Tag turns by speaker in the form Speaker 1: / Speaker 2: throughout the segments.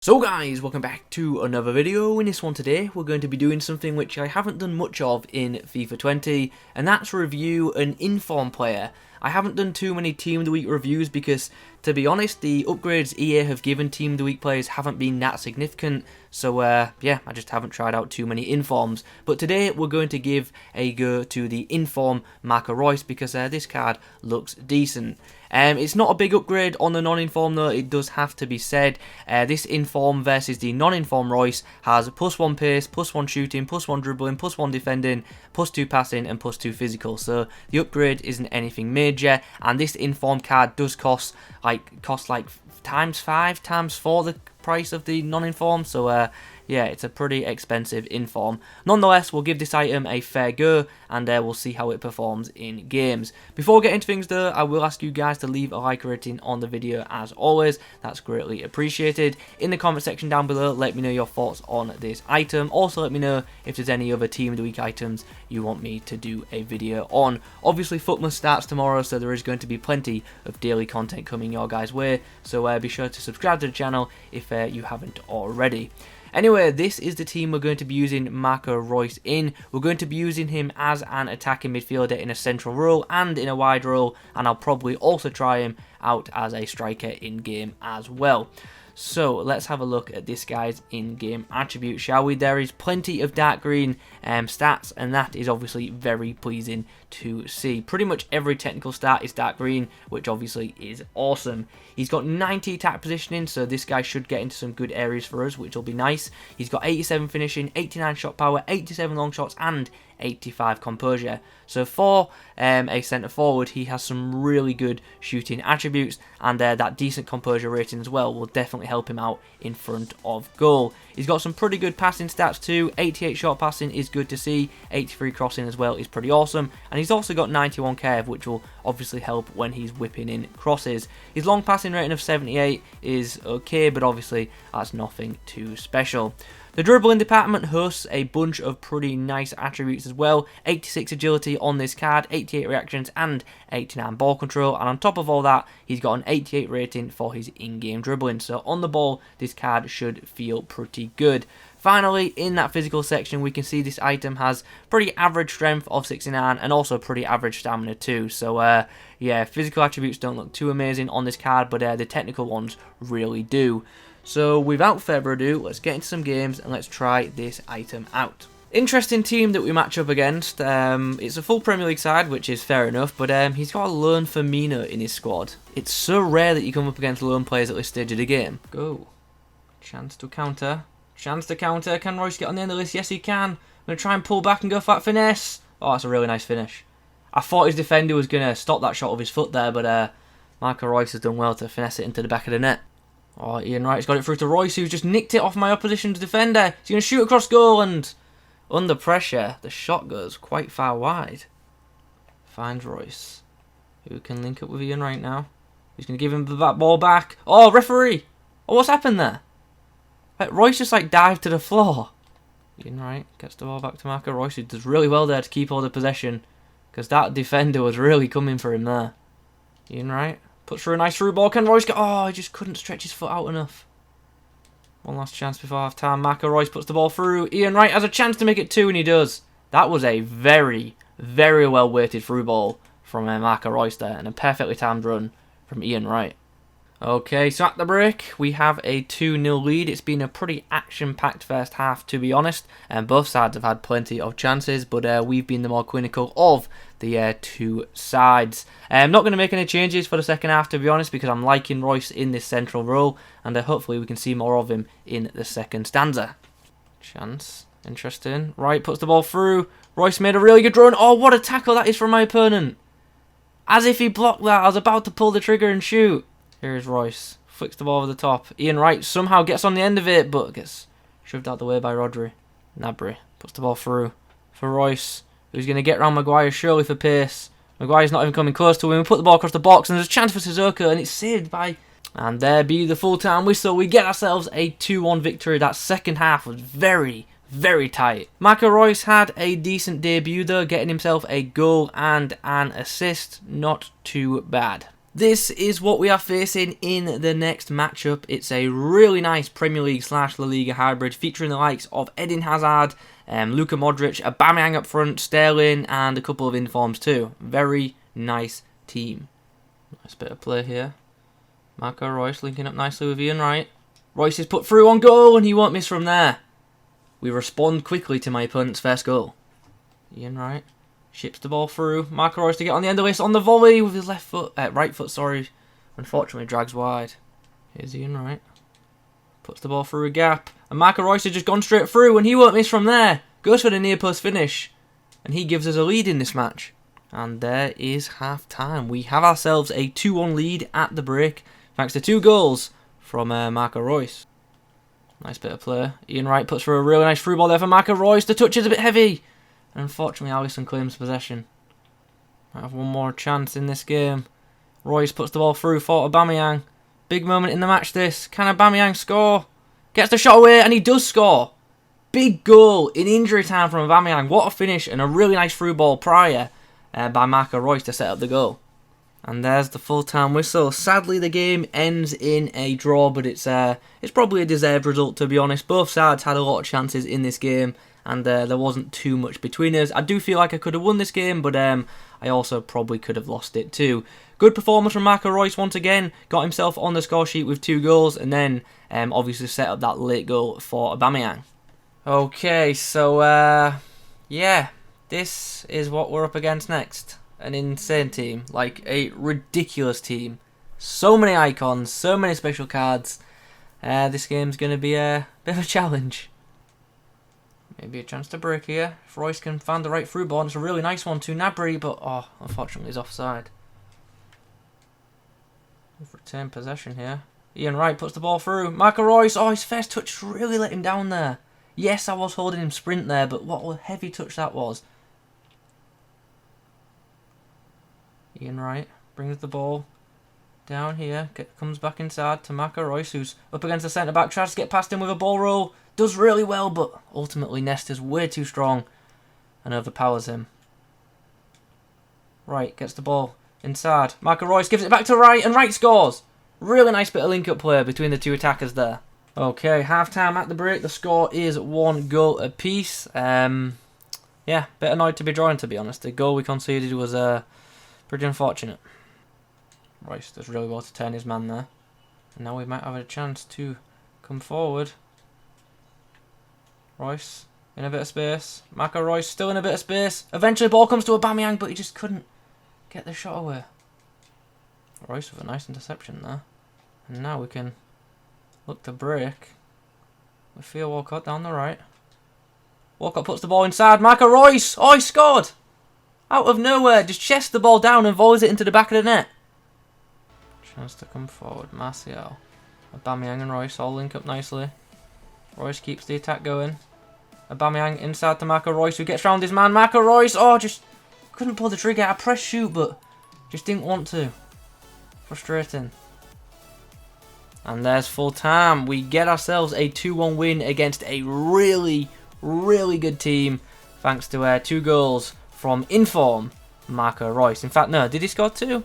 Speaker 1: So guys, welcome back to another video. In this one today, we're going to be doing something which I haven't done much of in FIFA 20, and that's review an inform player. I haven't done too many Team of the Week reviews because, to be honest, the upgrades EA have given Team of the Week players haven't been that significant, so yeah, I just haven't tried out too many informs. But today, we're going to give a go to the inform Marco Reus because this card looks decent. It's not a big upgrade on the non-inform though, it does have to be said. This inform versus the non-inform Reus has +1 pace, +1 shooting, +1 dribbling, +1 defending, +2 passing and +2 physical. So the upgrade isn't anything major, and this inform card does cost like ×5, ×4 the price of the non-inform, so yeah, it's a pretty expensive inform. Nonetheless, we'll give this item a fair go, and we'll see how it performs in games. Before we get into things though, I will ask you guys to leave a like rating on the video as always. That's greatly appreciated. In the comment section down below, let me know your thoughts on this item. Also, let me know if there's any other Team of the Week items you want me to do a video on. Obviously, Footmas starts tomorrow, so there is going to be plenty of daily content coming your guys' way, so be sure to subscribe to the channel if you haven't already. Anyway, this is the team we're going to be using Marco Reus in. We're going to be using him as an attacking midfielder in a central role and in a wide role, and I'll probably also try him out as a striker in game as well. So let's have a look at this guy's in-game attributes, shall we? There is plenty of dark green stats, and that is obviously very pleasing to see. Pretty much every technical stat is dark green, which obviously is awesome. He's got 90 attack positioning, so this guy should get into some good areas for us, which will be nice. He's got 87 finishing, 89 shot power, 87 long shots, and 85 composure. So for a centre forward, he has some really good shooting attributes, and that decent composure rating as well will definitely help him out in front of goal. He's got some pretty good passing stats too. 88 short passing is good to see, 83 crossing as well is pretty awesome, and he's also got 91 curve, which will obviously help when he's whipping in crosses. His long passing rating of 78 is okay, but obviously that's nothing too special. The dribbling department hosts a bunch of pretty nice attributes as well. 86 agility on this card, 88 reactions and 89 ball control, and on top of all that, he's got an 88 rating for his in-game dribbling. So on the ball, this card should feel pretty good. Finally, in that physical section, we can see this item has pretty average strength of 69 and also pretty average stamina too. So yeah, physical attributes don't look too amazing on this card, but the technical ones really do. So without further ado, let's get into some games and let's try this item out. Interesting team that we match up against. It's a full Premier League side, which is fair enough, but he's got a lone Firmino in his squad. It's so rare that you come up against lone players at this stage of the game. Go. Chance to counter. Chance to counter. Can Reus get on the end of this? Yes, he can. I'm going to try and pull back and go for that finesse. Oh, that's a really nice finish. I thought his defender was going to stop that shot with his foot there, but Marco Reus has done well to finesse it into the back of the net. Oh, Ian Wright's got it through to Reus, who's just nicked it off my opposition's defender. He's going to shoot across goal, and under pressure, the shot goes quite far wide. Finds Reus, who can link up with Ian Wright now. He's going to give him that ball back. Oh, referee! Oh, what's happened there? Reus just dived to the floor. Ian Wright gets the ball back to Marco Reus, who does really well there to keep all the possession, because that defender was really coming for him there. Ian Wright puts through a nice through ball. Can Reus get... Oh, he just couldn't stretch his foot out enough. One last chance before half time. Marco Reus puts the ball through. Ian Wright has a chance to make it 2, and he does. That was a very, very well weighted through ball from Marco Reus there, and a perfectly timed run from Ian Wright. Okay, so at the break, we have a 2-0 lead. It's been a pretty action-packed first half, to be honest, and both sides have had plenty of chances, but we've been the more clinical of the two sides. I'm not going to make any changes for the second half, to be honest, because I'm liking Reus in this central role, and hopefully we can see more of him in the second stanza. Chance. Interesting. Wright puts the ball through. Reus made a really good run. Oh, what a tackle that is from my opponent. As if he blocked that. I was about to pull the trigger and shoot. Here is Reus. Flicks the ball over the top. Ian Wright somehow gets on the end of it, but gets shoved out the way by Rodri. Gnabry puts the ball through for Reus, who's going to get around Maguire surely for pace. Maguire's not even coming close to him. We put the ball across the box, and there's a chance for Sissoko, and it's saved by... And there be the full-time whistle. We get ourselves a 2-1 victory. That second half was very, very tight. Marco Reus had a decent debut, though, getting himself a goal and an assist. Not too bad. This is what we are facing in the next matchup. It's a really nice Premier League / La Liga hybrid featuring the likes of Eden Hazard, Luka Modric, Aubameyang up front, Sterling, and a couple of informs too. Very nice team. Nice bit of play here. Marco Reus linking up nicely with Ian Wright. Reus is put through on goal and he won't miss from there. We respond quickly to my opponent's first goal. Ian Wright ships the ball through. Marco Reus to get on the end of this on the volley with his right foot, sorry. Unfortunately drags wide. Here's Ian Wright. Puts the ball through a gap. And Marco Reus has just gone straight through and he won't miss from there. Goes for the near post finish. And he gives us a lead in this match. And there is half time. We have ourselves a 2-1 lead at the break. Thanks to 2 goals from Marco Reus. Nice bit of play. Ian Wright puts through a really nice through ball there for Marco Reus. The touch is a bit heavy. And unfortunately, Alisson claims possession. Might have one more chance in this game. Reus puts the ball through for Aubameyang. Big moment in the match this. Can Aubameyang score? Gets the shot away and he does score. Big goal in injury time from Aubameyang. What a finish and a really nice through ball prior by Marco Reus to set up the goal. And there's the full-time whistle. Sadly, the game ends in a draw, but it's probably a deserved result, to be honest. Both sides had a lot of chances in this game, and there wasn't too much between us. I do feel like I could have won this game, but I also probably could have lost it too. Good performance from Marco Reus once again. Got himself on the score sheet with 2 goals, and then obviously set up that late goal for Aubameyang. Okay, so yeah, this is what we're up against next. An insane team, like a ridiculous team. So many icons, so many special cards. This game's going to be a bit of a challenge. Maybe a chance to break here. If Reus can find the right through ball, it's a really nice one to Gnabry, but unfortunately he's offside. We've retained possession here. Ian Wright puts the ball through. Marco Reus, his first touch really let him down there. Yes, I was holding him sprint there, but what a heavy touch that was. Ian Wright brings the ball down here, comes back inside to Marco Reus, who's up against the centre-back, tries to get past him with a ball roll, does really well, but ultimately Nesta's way too strong and overpowers him. Wright gets the ball inside, Marco Reus gives it back to Wright, and Wright scores! Really nice bit of link-up play between the 2 attackers there. Okay, half-time at the break, the score is 1 goal apiece. Yeah, bit annoyed to be drawing, to be honest. The goal we conceded was pretty unfortunate. Reus does really well to turn his man there. And now we might have a chance to come forward. Reus in a bit of space. Marco Reus still in a bit of space. Eventually ball comes to Aubameyang, but he just couldn't get the shot away. Reus with a nice interception there. And now we can look to break. With Theo Walcott down the right. Walcott puts the ball inside. Marco Reus! Oh, he scored! Out of nowhere, just chests the ball down and volleys it into the back of the net. Chance to come forward. Martial. Aubameyang and Reus all link up nicely. Reus keeps the attack going. Aubameyang inside to Marco Reus, who gets round his man. Marco Reus, just couldn't pull the trigger. I pressed shoot, but just didn't want to. Frustrating. And there's full time. We get ourselves a 2-1 win against a really, really good team. Thanks to 2 goals from inform Marco Reus. In fact, no, did he score 2?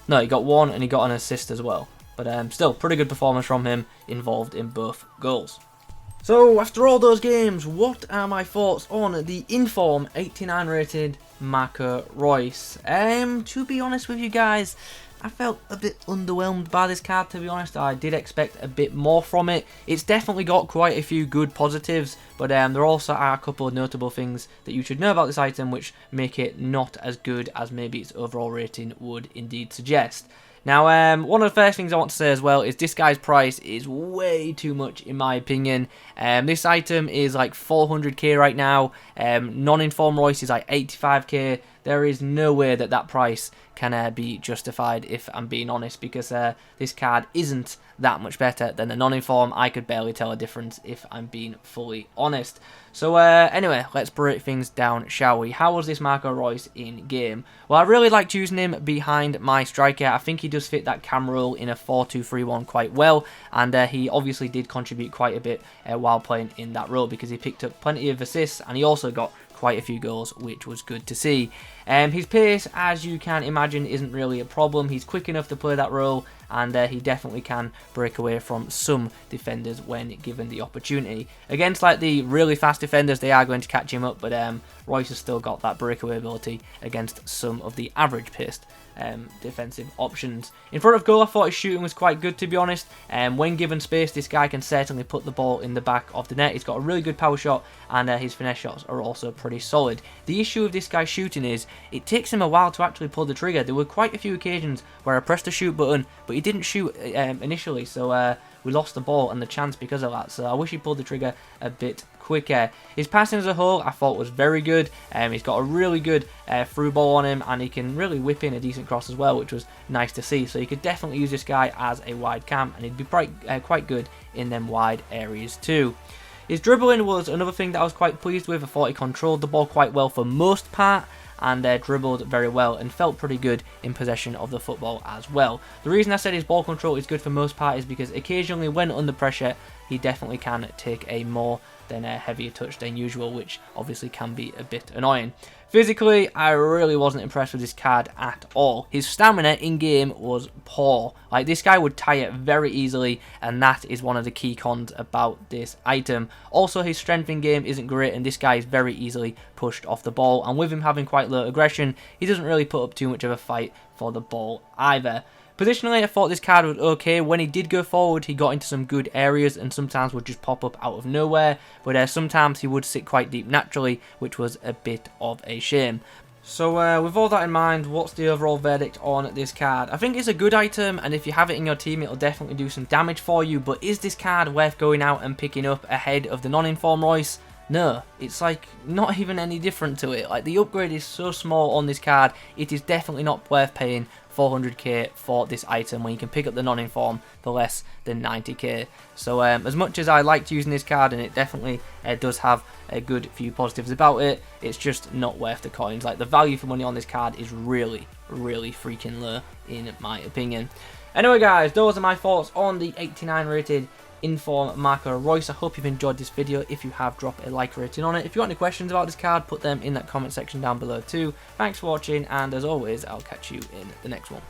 Speaker 1: No, he got 1 and he got an assist as well. But still, pretty good performance from him, involved in both goals. So, after all those games, what are my thoughts on the inform 89 rated Marco Reus? To be honest with you guys, I felt a bit underwhelmed by this card, to be honest. I did expect a bit more from it. It's definitely got quite a few good positives, but there also are a couple of notable things that you should know about this item which make it not as good as maybe its overall rating would indeed suggest. Now, one of the first things I want to say as well is this guy's price is way too much in my opinion. This item is like 400k right now. Non-inform Reus is like 85k. There is no way that that price can be justified, if I'm being honest, because this card isn't that much better than the non-inform. I could barely tell a difference, if I'm being fully honest. So anyway, let's break things down, shall we? How was this Marco Reus in game? Well, I really liked using him behind my striker. I think he does fit that cam role in a 4-2-3-1 quite well, and he obviously did contribute quite a bit while playing in that role, because he picked up plenty of assists and he also got quite a few goals, which was good to see. His pace, as you can imagine, isn't really a problem. He's quick enough to play that role, and he definitely can break away from some defenders when given the opportunity. Against like the really fast defenders, they are going to catch him up, but Reus has still got that breakaway ability against some of the average paced defensive options. In front of goal, I thought his shooting was quite good, to be honest. When given space, this guy can certainly put the ball in the back of the net. He's got a really good power shot, and his finesse shots are also pretty solid. The issue with this guy's shooting is it takes him a while to actually pull the trigger. There were quite a few occasions where I pressed the shoot button, but he didn't shoot initially, so we lost the ball and the chance because of that. So I wish he pulled the trigger a bit quicker. His passing as a whole I thought was very good. He's got a really good through ball on him, and he can really whip in a decent cross as well, which was nice to see. So you could definitely use this guy as a wide cam, and he'd be quite good in them wide areas too. His dribbling was another thing that I was quite pleased with. I thought he controlled the ball quite well for most part, and dribbled very well and felt pretty good in possession of the football as well. The reason I said his ball control is good for most part is because occasionally when under pressure, he definitely can take a more than a heavier touch than usual, which obviously can be a bit annoying. Physically, I really wasn't impressed with this card at all. His stamina in-game was poor. Like, this guy would tire very easily, and that is one of the key cons about this item. Also, his strength in-game isn't great, and this guy is very easily pushed off the ball. And with him having quite low aggression, he doesn't really put up too much of a fight for the ball either. Positionally, I thought this card was okay. When he did go forward, he got into some good areas and sometimes would just pop up out of nowhere. But sometimes he would sit quite deep naturally, which was a bit of a shame. So with all that in mind, what's the overall verdict on this card? I think it's a good item, and if you have it in your team, it'll definitely do some damage for you. But is this card worth going out and picking up ahead of the non-inform Reus? No, it's like not even any different to it. Like, the upgrade is so small on this card, it is definitely not worth paying 400k for this item when you can pick up the non-inform for less than 90k. So as much as I liked using this card, and it definitely does have a good few positives about it, it's just not worth the coins. Like, the value for money on this card is really freaking low in my opinion. Anyway guys, those are my thoughts on the 89 rated Inform Marco Reus. I hope you've enjoyed this video. If you have, drop a like rating on it. If you got any questions about this card, put them in that comment section down below too. Thanks for watching, and as always, I'll catch you in the next one.